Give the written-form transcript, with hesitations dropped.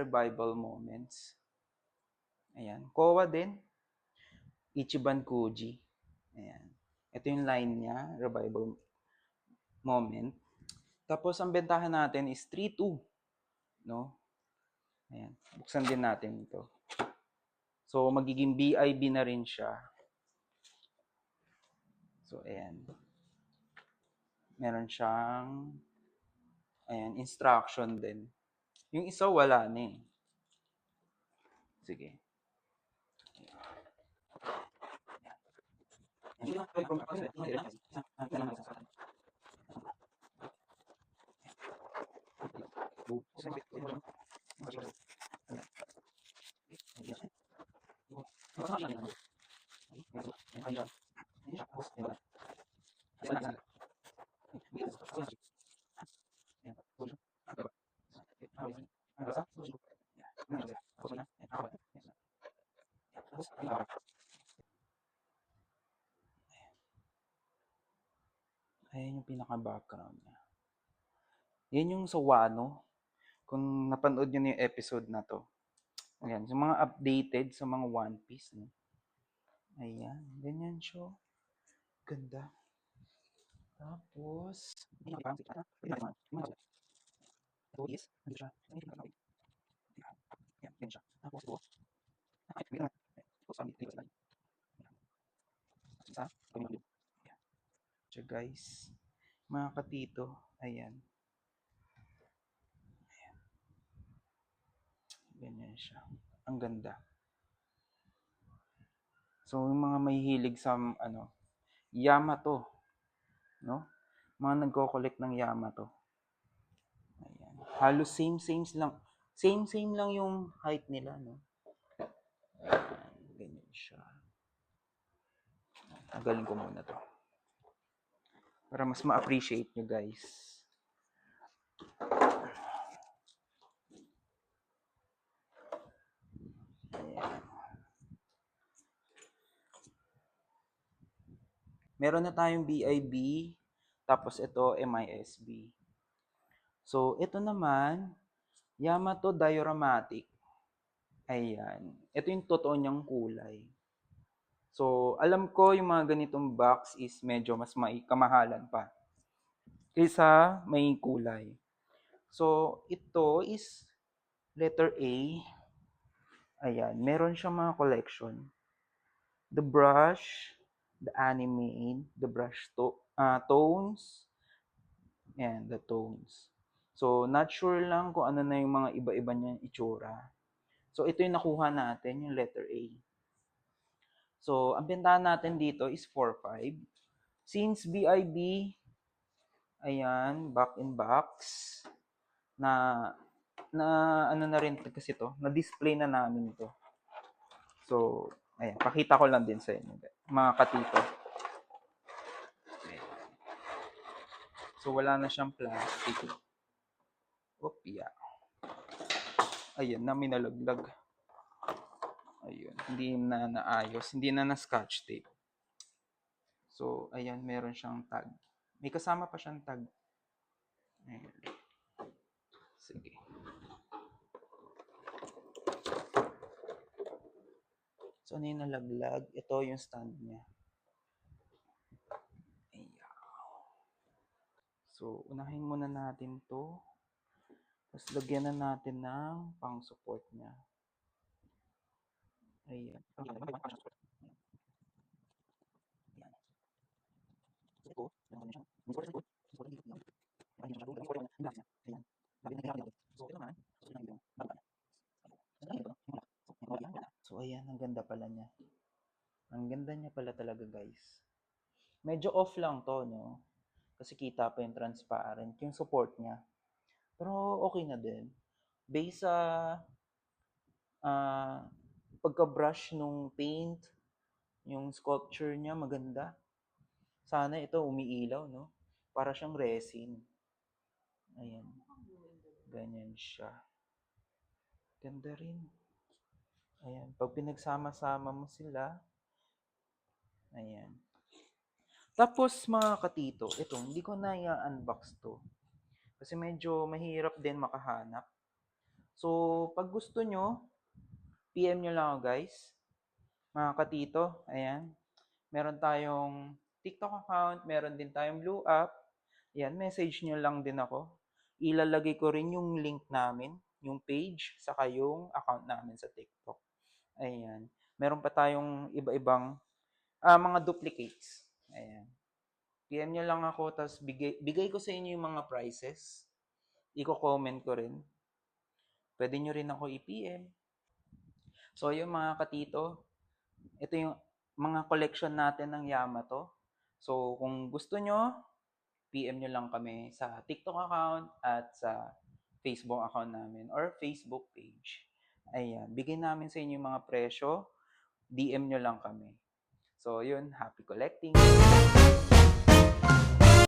Revival Moments. Ayan. Kowa din, Ichiban Kuji. Ayan. Ito yung line niya, Revival Moment. Tapos, ang bentahan natin is 3-2. No? Ayan. Buksan din natin ito. So, magiging BIB na rin siya. So, ayan. Meron siyang instruction din. Yung isa wala na eh. Sige. Ayan yung pinaka-background niya. Yan yung sa Wano. Kung napanood nyo na yung episode na to. Ayan, sa mga updated sa mga One Piece. No? Ayan, ganyan siya. Ganda. Tapos, ito is, hindi siya. Ayan, ganyan siya. Tapos ito, siya guys. Mga katito, ayan. Ganyan siya. Ang ganda. So, yung mga may hilig sa, Yamato, no? Mga nagko-collect ng Yamato. Ayan. Halos same lang. Same lang yung height nila, no? Ayan. Ganyan siya. Magaling ko muna to. Para mas ma-appreciate nyo, guys. Ayan. Meron na tayong BIB, tapos ito MISB. So, ito naman, Yamato Dioramatic. Ayan. Ito yung totoo niyang kulay. So, alam ko yung mga ganitong box is medyo mas kamahalan pa kaysa may kulay. So, ito is letter A. Ayan. Meron siyang mga collection. The brush, the anime, the brush tones, and the tones. So, not sure lang kung ano na yung mga iba-iba niyang itsura. So, ito yung nakuha natin, yung letter A. So, ang bentahan natin dito is 4-5. Since BIB, ayan, back in box, na ano na rin kasi to, na-display na namin to. So, ayan, pakita ko lang din sa inyo, mga katito. Ayan. So, wala na siyang plastic. Yeah. Ayan na, minalaglag. Ayun, hindi na naayos, hindi na na-scotch tape. So, ayan, meron siyang tag. May kasama pa siyang tag. Ayan. Sige. So, ano yung nalaglag? Ito yung stand niya. Ayan. So, unahin muna natin to. Tapos, lagyan na natin ng pang-support niya. Ayan. Ayan. Ito, so, ayan, ang ganda pala niya. Ang ganda niya pala talaga, guys. Medyo off lang to, no? Kasi kita pa yung transparent, yung support niya. Pero okay na din. Based sa pagka-brush nung paint, yung sculpture niya maganda. Sana ito umiilaw, no? Para siyang resin. Ayan. Ganyan siya. Ganda rin. Ayan. Pag pinagsama-sama mo sila, ayan. Tapos mga katito, ito, hindi ko na i-unbox to. Kasi medyo mahirap din makahanap. So, pag gusto nyo, PM nyo lang ako guys. Mga katito, ayan. Meron tayong TikTok account, meron din tayong Blue app. Ayan, message nyo lang din ako. Ilalagay ko rin yung link namin, yung page, saka yung account namin sa TikTok. Ayan. Meron pa tayong iba-ibang mga duplicates. Ayan. PM nyo lang ako, tapos bigay ko sa inyo yung mga prices. Iko-comment ko rin. Pwede nyo rin ako i-PM. So, yung mga katito, ito yung mga collection natin ng Yamato. So, kung gusto nyo, PM nyo lang kami sa TikTok account at sa Facebook account namin or Facebook page. Ayan, bigyan namin sa inyo yung mga presyo, DM nyo lang kami. So, yun, happy collecting!